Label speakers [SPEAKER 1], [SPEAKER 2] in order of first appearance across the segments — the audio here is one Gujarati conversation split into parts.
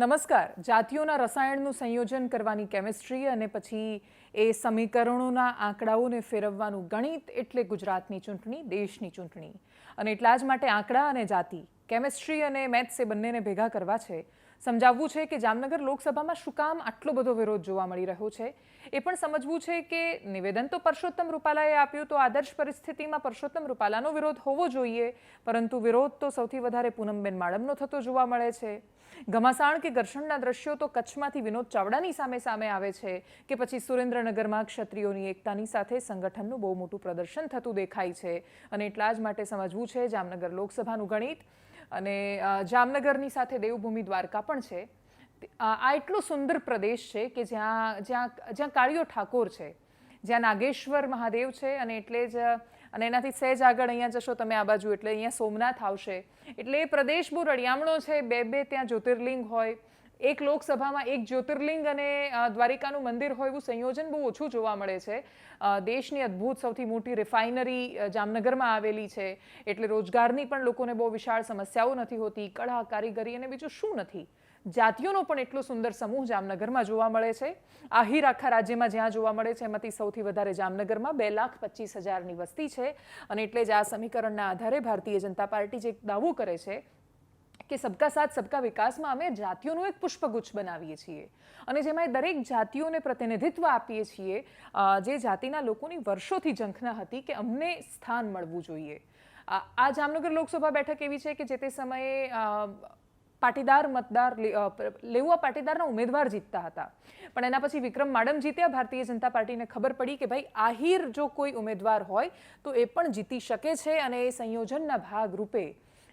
[SPEAKER 1] નમસ્કાર. જાતિઓના રસાયણનું સંયોજન કરવાની કેમિસ્ટ્રી અને પછી એ સમીકરણોના આંકડાઓને ફેરવવાનું ગણિત એટલે ગુજરાતની ચૂંટણી, દેશની ચૂંટણી. અને એટલા જ માટે આંકડા અને જાતિ, કેમિસ્ટ્રી અને મેથ્સ એ બંનેને ભેગા કરવા છે. સમજાવવું છે કે જામનગર લોકસભામાં શું કામ આટલો બધો વિરોધ જોવા મળી રહ્યો છે. એ પણ સમજવું છે કે નિવેદન તો પરસોત્તમ રૂપાલાએ આપ્યું, તો આદર્શ પરિસ્થિતિમાં પરસોત્તમ રૂપાલાનો વિરોધ હોવો જોઈએ, પરંતુ વિરોધ તો સૌથી વધારે પૂનમબેન માડમનો થતો જોવા મળે છે. ઘમાસાણ કે ઘર્ષણના દ્રશ્યો તો કચ્છમાંથી વિનોદ ચાવડાની સામે આવે છે કે પછી સુરેન્દ્રનગરમાં ક્ષત્રિયોની એકતાની સાથે સંગઠનનું બહુ મોટું પ્રદર્શન થતું દેખાય છે. અને એટલા જ માટે સમજવું છે જામનગર લોકસભાનું ગણિત. અને જામનગરની સાથે દેવભૂમિ દ્વારકા પણ છે. આ એટલો સુંદર પ્રદેશ છે કે જ્યાં કાળિયો ઠાકોર છે, જ્યાં નાગેશ્વર મહાદેવ છે, અને એટલે જ અને એનાથી સહેજ આગળ અહીંયા જશો તમે આ બાજુ એટલે અહીંયા સોમનાથ આવશે. એટલે એ પ્રદેશ બહુ રળિયામણો છે. બે ત્યાં જ્યોતિર્લિંગ હોય, એક લોકસભામાં એક જ્યોતિર્લિંગ અને દ્વારિકાનું મંદિર હોય એવું સંયોજન બહુ ઓછું જોવા મળે છે. દેશની અદ્ભુત સૌથી મોટી રિફાઇનરી જામનગરમાં આવેલી છે, એટલે રોજગારની પણ લોકોને બહુ વિશાળ સમસ્યાઓ નથી હોતી. કળા, કારીગરી અને બીજું શું નથી. જાતિઓનો પણ એટલો સુંદર સમૂહ જામનગરમાં જોવા મળે છે. આહિર આખા રાજ્યમાં જ્યાં જોવા મળે છે એમાંથી સૌથી વધારે જામનગરમાં 2,25,000ની વસ્તી છે. અને એટલે જ આ સમીકરણના આધારે ભારતીય જનતા પાર્ટી જે દાવો કરે છે કે સબકા સાથ સબકા વિકાસમાં અમે જાતિઓનું એક પુષ્પગુચ્છ બનાવીએ છીએ અને જેમાં દરેક જાતિઓને પ્રતિનિધિત્વ આપીએ છીએ, જે જાતિના લોકોની વર્ષોથી ઝંખના હતી કે અમને સ્થાન મળવું જોઈએ. આ જામનગર લોકસભા બેઠક એવી છે કે જે તે સમયે પાટીદાર મતદાર લેઉવા પાટીદારના ઉમેદવાર જીતતા હતા, પણ એના પછી વિક્રમ માડમ જીત્યા. ભારતીય જનતા પાર્ટીને ખબર પડી કે ભાઈ આહિર જો કોઈ ઉમેદવાર હોય તો એ પણ જીતી શકે છે. અને એ સંયોજનના ભાગ રૂપે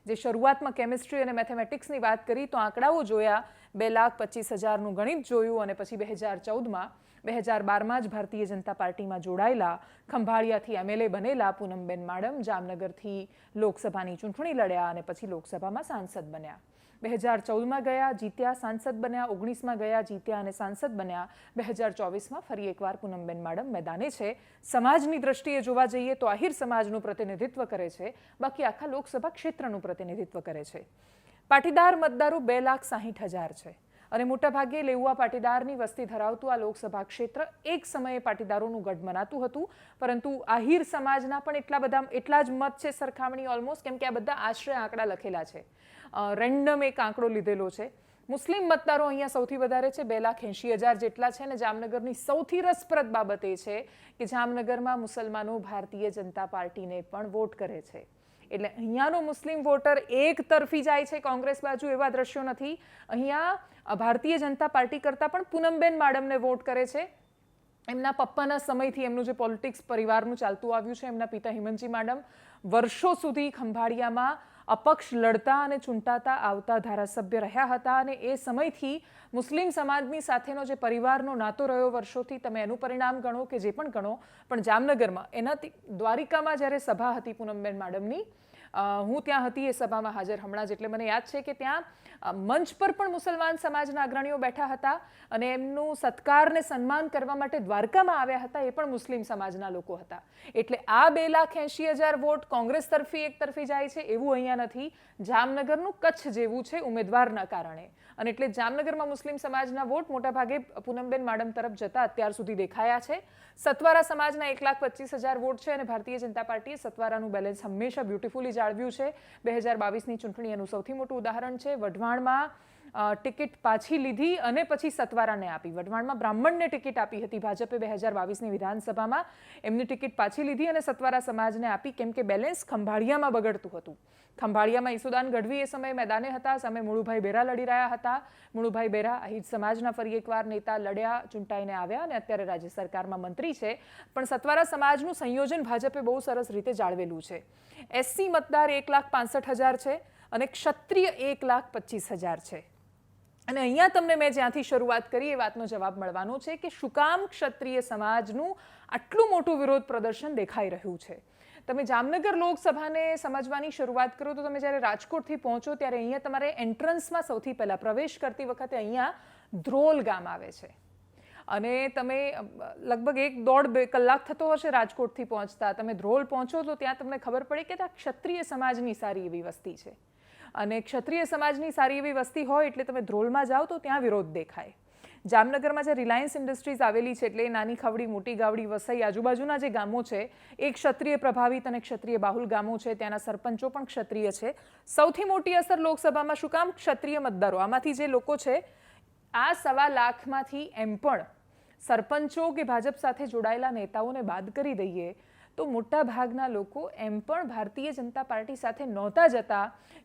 [SPEAKER 1] જે શરૂઆતમાં કેમિસ્ટ્રી અને મેથેમેટિક્સની વાત કરી તો આંકડાઓ જોયા, 2,25,000નું ગણિત જોયું, અને પછી 2012માં જ ભારતીય જનતા પાર્ટીમાં જોડાયેલા, ખંભાળિયાથી MLA બનેલા પૂનમબેન માડમ જામનગરથી લોકસભાની ચૂંટણી લડ્યા અને પછી લોકસભામાં સાંસદ બન્યા. 2014માં ગયા, જીત્યા, સાંસદ બન્યા. 19માં ગયા, જીત્યા અને સાંસદ બન્યા. 2024માં ફરી એકવાર પૂનમબેન માડમ મેદાને છે. સમાજની દ્રષ્ટિએ જોવા જઈએ તો આહિર સમાજનું પ્રતિનિધિત્વ કરે છે, બાકી આખા લોકસભા ક્ષેત્રનું પ્રતિનિધિત્વ કરે છે. પાટીદાર મતદારો 2,60,000 છે અને મોટાભાગે લેઉવા પાટીદારની વસ્તી ધરાવતું આ લોકસભા ક્ષેત્ર એક સમયે પાટીદારોનું ગઢ મનાતું હતું, પરંતુ આહિર સમાજના પણ એટલા જ મત છે સરખામણી ઓલમોસ્ટ, કેમ કે આ બધા આશરે આંકડા લખેલા છે. રેન્ડમ એક આંકડો લીધેલો છે. મુસ્લિમ મતદારો અહીંયા સૌથી વધારે છે, 2,80,000 જેટલા છે. અને જામનગરની સૌથી રસપ્રદ બાબત એ છે કે જામનગરમાં મુસલમાનો ભારતીય જનતા પાર્ટીને પણ વોટ કરે છે. એટલે અહીંયાનો મુસ્લિમ વોટર એક તરફી જાય છે કોંગ્રેસ બાજુ, એવા દ્રશ્યો નથી. અહીંયા ભારતીય જનતા પાર્ટી કરતાં પણ પૂનમબેન માડમને વોટ કરે છે. એમના પપ્પાના સમયથી એમનું જે પોલિટિક્સ પરિવારનું ચાલતું આવ્યું છે, એમના પિતા હિમંતજી માડમ વર્ષો સુધી ખંભાળિયામાં અપક્ષ લડતા અને ચૂંટાતા આવતા ધારાસભ્ય રહ્યા હતા. અને એ સમયથી મુસ્લિમ સમાજની સાથેનો જે પરિવારનો નાતો રહ્યો વર્ષોથી, તમે એનું પરિણામ ગણો કે જે પણ ગણો, પણ જામનગરમાં એનાથી દ્વારિકામાં જ્યારે સભા હતી પૂનમબેન માડમની, હું ત્યાં હતી એ સભામાં હાજર હમણાં જ, એટલે મને યાદ છે કે ત્યાં મંચ પર પણ મુસલમાન સમાજના અગ્રણીઓ બેઠા હતા અને એમનું સત્કાર ને સન્માન કરવા માટે દ્વારકામાં આવ્યા હતા, એ પણ મુસ્લિમ સમાજના લોકો હતા. એટલે આ 2,80,000 વોટ કોંગ્રેસ તરફી એક તરફી જાય છે એવું અહીંયા નથી. જામનગરનું કચ્છ જેવું છે ઉમેદવારના કારણે, અને એટલે જામનગરમાં મુસ્લિમ સમાજના વોટ મોટાભાગે પૂનમબેન માડમ તરફ જતા અત્યાર સુધી દેખાયા છે. સતવારા સમાજના 1,25,000 વોટ છે અને ભારતીય જનતા પાર્ટીએ સતવારાનું બેલેન્સ હંમેશા બ્યુટીફુલી જાળવ્યું છે. 2022ની ચૂંટણી એનું સૌથી મોટું ઉદાહરણ છે. વઢવાણમાં ટિકિટ પાછી લીધી અને પછી સતવારાને આપી. વઢવાણમાં બ્રાહ્મણને ટિકિટ આપી હતી ભાજપે 2022ની વિધાનસભામાં, એમની ટિકિટ પાછી લીધી અને સતવારા સમાજને આપી, કેમ કે બેલેન્સ ખંભાળિયામાં બગડતું હતું. ખંભાળિયામાં ઈસુદાન ગઢવી એ સમયે મેદાને હતા, સામે મુળુભાઈ બેરા લડી રહ્યા હતા. મુળુભાઈ બેરા આહિર સમાજના ફરી એકવાર નેતા લડ્યા, ચૂંટાઈને આવ્યા અને અત્યારે રાજ્ય સરકારમાં મંત્રી છે. પણ સતવારા સમાજનું સંયોજન ભાજપે બહુ સરસ રીતે જાળવેલું છે. SC મતદાર 1,65,000 છે અને ક્ષત્રિય 1,25,000 છે. અને અહીંયા તમને મેં જ્યાંથી શરૂઆત કરી એ વાતનો જવાબ મળવાનો છે કે શું કામ ક્ષત્રિય સમાજનું આટલું મોટું વિરોધ પ્રદર્શન દેખાઈ રહ્યું છે. તમે જામનગર લોકસભાને સમજવાની શરૂઆત કરો તો તમે જ્યારે રાજકોટથી પહોંચો ત્યારે અહીંયા તમારે એન્ટ્રન્સમાં સૌથી પહેલાં પ્રવેશ કરતી વખતે અહીંયા ધ્રોલ ગામ આવે છે. અને તમે લગભગ 1.5-2 કલાક થતો હશે રાજકોટથી પહોંચતા. તમે ધ્રોલ પહોંચો તો ત્યાં તમને ખબર પડે કે ત્યાં ક્ષત્રિય સમાજની સારી એવી વસ્તી છે. અને ક્ષત્રિય સમાજની સારી એવી વસ્તી હોય એટલે તમે ધ્રોલમાં જાઓ તો ત્યાં વિરોધ દેખાય. જામનગરમાં જે રિલાયન્સ ઇન્ડસ્ટ્રીઝ આવેલી છે એટલે નાની ખાવડી, મોટી ગાવડી, વસઈ, આજુબાજુના જે ગામો છે એ ક્ષત્રિય પ્રભાવિત અને ક્ષત્રિય બાહુલ ગામો છે. ત્યાંના સરપંચો પણ ક્ષત્રિય છે. સૌથી મોટી અસર લોકસભામાં શું કામ? ક્ષત્રિય મતદારો. આમાંથી જે લોકો છે આ 1.25 લાખમાંથી એમ પણ સરપંચો કે ભાજપ સાથે જોડાયેલા નેતાઓને બાદ કરી દઈએ તો મોટા ભાગના લોકો એમ પણ ભારતીય જનતા પાર્ટી સાથે નહોતા જતા,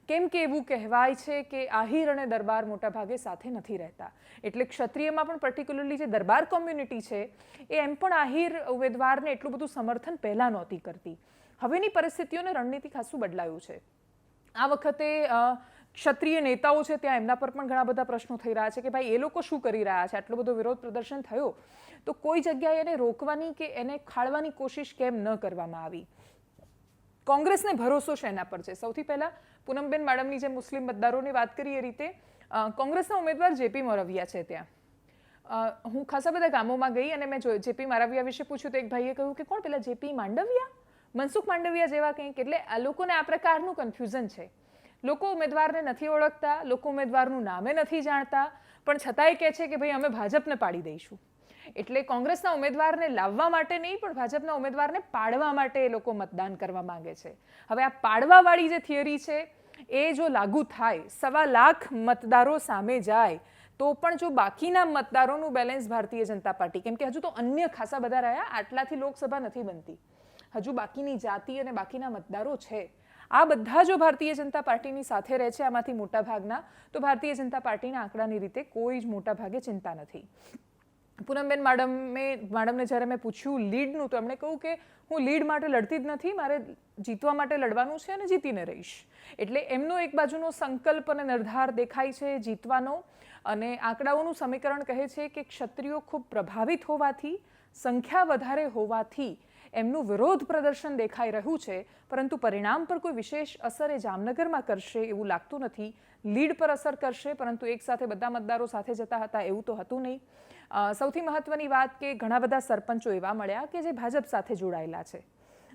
[SPEAKER 1] કેમ કે એવું કહેવાય છે કે આહિર અને દરબાર મોટા ભાગે સાથે નથી રહેતા. એટલે ક્ષત્રિયમાં પણ પર્ટિક્યુલરલી જે દરબાર કોમ્યુનિટી છે એ એમ પણ આહિર ઉમેદવારને એટલું બધું સમર્થન પહેલાં નહોતી કરતી. હવેની પરિસ્થિતિઓને રણનીતિ ખાસું બદલાયું છે. આ વખતે ક્ષત્રિય નેતાઓ છે ત્યાં એમના પર પણ ઘણા બધા પ્રશ્નો થઈ રહ્યા છે કે ભાઈ એ લોકો શું કરી રહ્યા છે, આટલો બધો વિરોધ પ્રદર્શન થયો તો કોઈ જગ્યાએ એને રોકવાની કે એને ખાળવાની કોશિશ કેમ ન કરવામાં આવી. કોંગ્રેસને ભરોસો શેના પર છે? સૌથી પહેલાં પૂનમબેન મેડમની જે મુસ્લિમ મતદારોની વાત કરી એ રીતે કોંગ્રેસના ઉમેદવાર જેપી મોરવિયા છે. ત્યાં હું ખાસા બધા ગામોમાં ગઈ અને મેં જેપી મોરવિયા વિશે પૂછ્યું તો એક ભાઈએ કહ્યું કે કોણ પેલા જેપી માંડવિયા, મનસુખ માંડવિયા જેવા કંઈક. એટલે આ લોકોને આ પ્રકારનું કન્ફ્યુઝન છે. લોકો ઉમેદવારને નથી ઓળખતા, લોકો ઉમેદવારનું નામે નથી જાણતા, પણ છતાંય કહે છે કે ભાઈ અમે ભાજપને પાડી દઈશું. એટલે કોંગ્રેસના ઉમેદવારને લાવવા માટે નહીં પણ ભાજપના ઉમેદવારને પાડવા માટે એ લોકો મતદાન કરવા માંગે છે. હવે આ પાડવાવાળી જે થિયરી છે એ જો લાગુ થાય, 1.25 લાખ મતદારો સામે જાય તો પણ જો બાકીના મતદારોનું બેલેન્સ ભારતીય જનતા પાર્ટી, કેમ કે હજુ તો અન્ય ખાસા બધા રહ્યા, આટલાથી લોકસભા નથી બનતી, હજુ બાકીની જાતિ અને બાકીના મતદારો છે. આ બધા જો ભારતીય જનતા પાર્ટીની સાથે રહે છે આમાંથી મોટા ભાગના, તો ભારતીય જનતા પાર્ટીના આંકડાની રીતે કોઈ જ મોટા ભાગે ચિંતા નથી. પૂનમબેન મેડમને જ્યારે મેં પૂછ્યું લીડનું તો એમણે કહ્યું કે હું લીડ માટે લડતી જ નથી, મારે જીતવા માટે લડવાનું છે અને જીતીને રહીશ. એટલે એમનો એક બાજુનો સંકલ્પ અને નિર્ધાર દેખાય છે જીતવાનો. અને આંકડાઓનું સમીકરણ કહે છે કે ક્ષત્રિયો ખૂબ પ્રભાવિત હોવાથી, સંખ્યા વધારે હોવાથી એમનું વિરોધ પ્રદર્શન દેખાઈ રહ્યું છે, પરંતુ પરિણામ પર કોઈ વિશેષ અસર એ જામનગરમાં કરશે એવું લાગતું નથી. લીડ પર અસર કરશે, પરંતુ એક સાથે બધા મતદારો સાથે જતા હતા એવું તો હતું નહીં. સૌથી મહત્વની વાત કે ઘણા બધા સરપંચો એવા મળ્યા કે જે ભાજપ સાથે જોડાયેલા છે.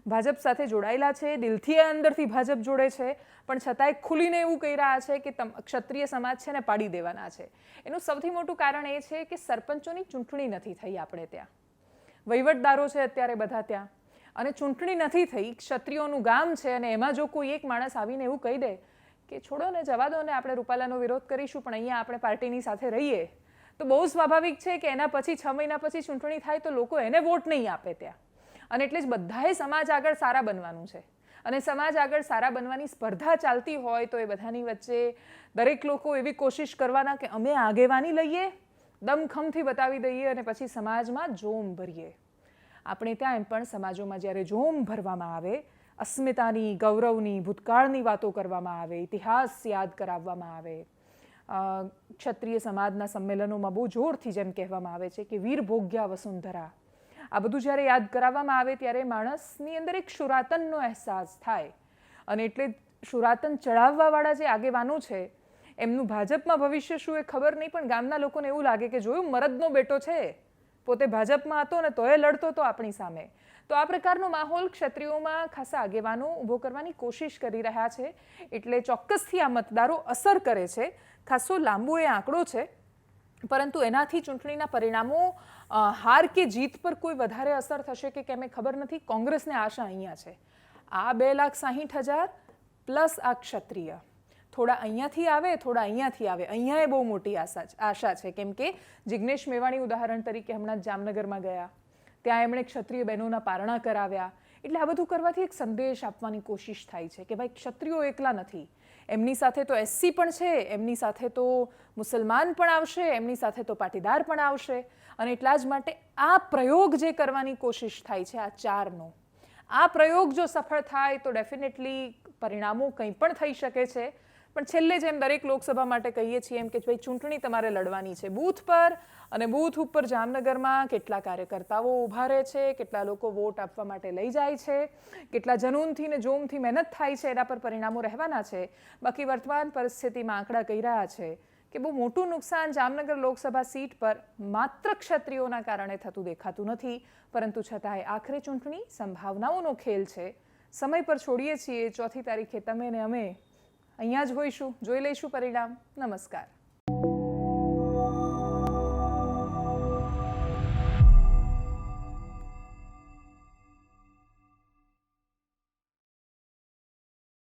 [SPEAKER 1] ભાજપ સાથે જોડાયેલા છે, દિલથી અંદરથી ભાજપ જોડે છે, પણ છતાંય ખુલીને એવું કહી રહ્યા છે કે ક્ષત્રિય સમાજ છે ને પાડી દેવાના છે. એનું સૌથી મોટું કારણ એ છે કે સરપંચોની ચૂંટણી નથી થઈ આપણે ત્યાં. વહીવટદારો છે અત્યારે બધા ત્યાં, અને ચૂંટણી નથી થઈ, ક્ષત્રિયોનું ગામ છે અને એમાં જો કોઈ એક માણસ આવીને એવું કહી દે કે છોડો ને, જવા દો ને, આપણે રૂપાલાનો વિરોધ કરીશું પણ અહીંયા આપણે પાર્ટીની સાથે રહીએ, તો બહુ સ્વાભાવિક છે કે એના પછી 6 મહિના પછી ચૂંટણી થાય તો લોકો એને વોટ નહીં આપે ત્યાં. અને એટલે જ બધાએ સમાજ આગળ સારા બનવાનું છે. અને સમાજ આગળ સારા બનવાની સ્પર્ધા ચાલતી હોય તો એ બધાની વચ્ચે દરેક લોકો એવી કોશિશ કરવાના કે અમે આગેવાની લઈએ, દમખમથી બતાવી દઈએ અને પછી સમાજમાં જોમ ભરીએ. આપણે ત્યાં એમ પણ સમાજોમાં જ્યારે જોમ ભરવામાં આવે, અસ્મિતાની, ગૌરવની, ભૂતકાળની વાતો કરવામાં આવે, ઇતિહાસ યાદ કરાવવામાં આવે, ક્ષત્રિય સમાજના સંમેલનોમાં બહુ જોરથી જેમ કહેવામાં આવે છે કે વીર ભોગ્યા વસુંધરા, આ બધું જ્યારે યાદ કરાવવામાં આવે ત્યારે માણસની અંદર એક શુરાતનનો અહેસાસ થાય. અને એટલે શુરાતન ચડાવવાવાળા જે આગેવાનો છે એમનું ભાજપમાં ભવિષ્ય શું એ ખબર નહીં, પણ ગામના લોકોને એવું લાગે કે જોયું મરદનો બેટો છે, પોતે ભાજપમાં હતો ને તોય લડતો હતો આપણી સામે. તો આ પ્રકારનો માહોલ ક્ષત્રિયોમાં ખાસા આગેવાનો ઊભો કરવાની કોશિશ કરી રહ્યા છે. એટલે ચોક્કસથી આ મતદારો અસર કરે છે. ખાસો લાંબો એ આંકડો છે, પરંતુ એનાથી ચૂંટણીના પરિણામો હાર કે જીત પર કોઈ વધારે અસર થશે કે કેમ એ ખબર નથી. કોંગ્રેસને આશા અહીંયા છે, આ 2,60,000 પ્લસ આ ક્ષત્રિય થોડા અહીંયાથી આવે, થોડા અહીંયાથી આવે. અહીંયા એ બહુ મોટી આશા છે, કેમ કે જિગ્નેશ મેવાણી ઉદાહરણ તરીકે હમણાં જામનગરમાં ગયા, ત્યાં એમણે ક્ષત્રિય બહેનોના પારણા કરાવ્યા. એટલે આ બધું કરવાથી એક સંદેશ આપવાની કોશિશ થાય છે કે ભાઈ ક્ષત્રિયો એકલા નથી, એમની સાથે તો એસસી પણ છે, એમની સાથે તો મુસલમાન પણ આવશે, એમની સાથે તો પાટીદાર પણ આવશે. અને એટલા જ માટે આ પ્રયોગ જે કરવાની કોશિશ થાય છે આ 4નો, આ પ્રયોગ જો સફળ થાય તો ડેફિનેટલી પરિણામો કંઈ પણ થઈ શકે છે. પણ છેલ્લે જેમ દરેક લોકસભા માટે કહીએ છીએ એમ કે ભાઈ ચૂંટણી તમારે લડવાની છે બૂથ પર, અને બૂથ ઉપર જામનગરમાં કેટલા કાર્યકર્તાઓ ઊભા રહે છે, કેટલા લોકો વોટ આપવા માટે લઈ જાય છે, કેટલા જનૂનથી ને જોમથી મહેનત થાય છે, એના પર પરિણામો રહેવાના છે. બાકી વર્તમાન પરિસ્થિતિમાં આંકડા કહી રહ્યા છે કે બહુ મોટું નુકસાન જામનગર લોકસભા સીટ પર માત્ર ક્ષત્રિયોના કારણે થતું દેખાતું નથી, પરંતુ છતાંય આખરે ચૂંટણી સંભાવનાઓનો ખેલ છે. સમય પર છોડીએ છીએ. 4મી તારીખે તમે ને અમે અહીંયા જ હોઈશું, જોઈ લઈશું પરિણામ. નમસ્કાર.